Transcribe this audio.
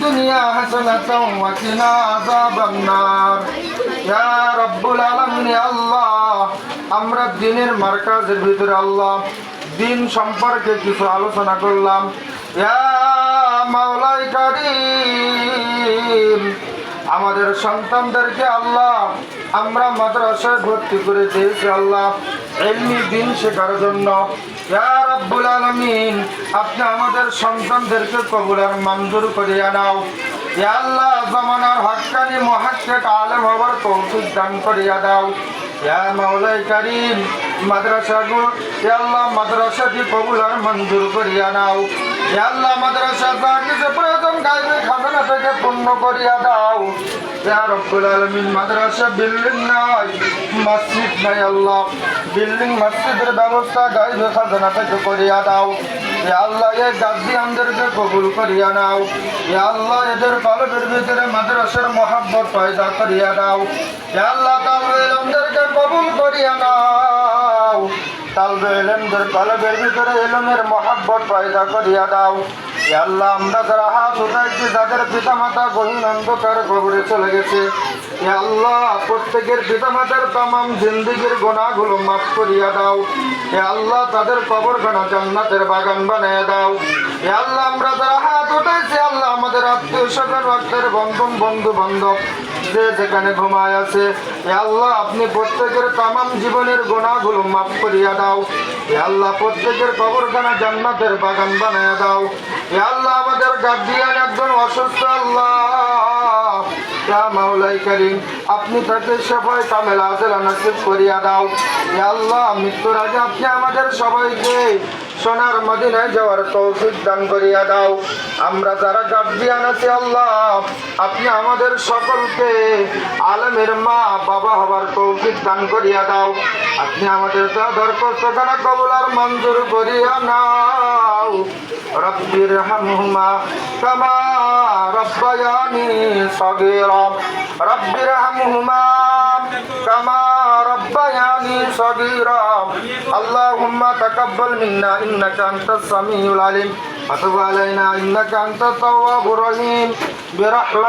الدنيا حسنة وقنا عذاب النار يا رب العالمين يا الله আমরা দ্বীনের মার্কাজের ভিতরে আল্লাহ দ্বীন সম্পর্কে কিছু আলোচনা করলাম। ইয়া মাওলাই কারীম আমাদের সন্তানদেরকে আল্লাহ আমরা মাদ্রাসায় ভর্তি করে দিয়েছি আল্লাহ ইলমি দ্বীন শেখার জন্য। ইয়া রাব্বুল আলামিন আপনি আমাদের সন্তানদেরকে কবুল আর মঞ্জুর করিয়া নাও। ইয়া আল্লাহ জামানার হক্কানি মুহাক্কিক আলেম হওয়ার তৌফিক দান করিয়া দাও। ইয়া মাওলাই কারীম মাদ্রাসাগুলো ইয়া আল্লাহ মাদ্রাসাটি কবুল আর মঞ্জুর করিয়া নাও। ইয়া আল্লাহ মাদ্রাসা যা কিছু প্রয়োজন গায়বে খাজানা থেকে পূর্ণ করিয়া দাও। ইয়া রাব্বুল আলামিন মাদ্রাসা বিল্ডিং নাই, মসজিদ নাই আল্লাহ, বিল্ডিং মসজিদের ব্যবস্থা গায়বে খাজানা থেকে করিয়া দাও। ইয়া আল্লাহ এই গার্জিয়ানদেরকে কবুল করিয়া নাও। ইয়া আল্লাহ এদের কলবের ভিতরে মাদ্রাসার মহব্বত পয়দা করিয়া দাও। ইয়া আল্লাহ তালবে ইলমদেরকে কবুল করিয়া নাও। তালবে ইলমদের কলবের ভিতরে ইলমের মহব্বত পয়দা করিয়া দাও। ইয়া আল্লাহ আমরা যারা হাত উঠাইছি যাদের পিতামাতা গহীন অন্ধকার কবরে চলে গেছে, ইয়া আল্লাহ প্রত্যেকের পিতামাতার তামাম জিন্দেগির গুনাহগুলো মাফ করিয়া দাও। ইয়া আল্লাহ তাদের কবরখানা জান্নাতের বাগান বানিয়ে দাও। ইয়া আল্লাহ আমরা যারা হাত উঠাইছি আল্লাহ আমাদের আত্মীয় স্বজন রক্তের বন্ধু বান্ধব যে যেখানে ঘুমায় আছে, ইয়া আল্লাহ আপনি প্রত্যেকের তামাম জীবনের গুনাহগুলো মাফ করিয়া দাও। ইয়া আল্লাহ প্রত্যেকের কবরখানা জান্নাতের বাগান বানিয়ে দাও। ইয়া আল্লাহ আমাদের গার্ডিয়ান একজন অসুস্থ আল্লাহ ইয়া মাওলাই কারীম আপনি তাকে শাফায়ে কামেলা আজেলা নসিব করিয়া দাও। ইয়া আল্লাহ মৃত্যুর আগে আপনি আমাদের সবাইকে সোনার মদিনায় যাওয়ার তৌফিক দান করিয়া দাও। আমরা যারা গার্ডিয়ান আছি আল্লাহ আপনি আমাদের সকলকে আলেমের মা বাবা হবার তৌফিক দান করিয়া দাও। আপনি আমাদের দরখাস্তখানা কবুল আর মঞ্জুর করিয়া নাও। রব্বির হামহুমা কামা রব্বায়ানি সগীরা রব্বির হামহুমা কামা রব্বায়ানি সগীরা আল্লাহুম্মা তাকাব্বাল মিন্না ইন্নাকা আনতাস সামিউল আলিম ওয়া তুব আলাইনা ইন্নাকা আনতাত তাওয়াবুর রহিম বিরহমাতিকা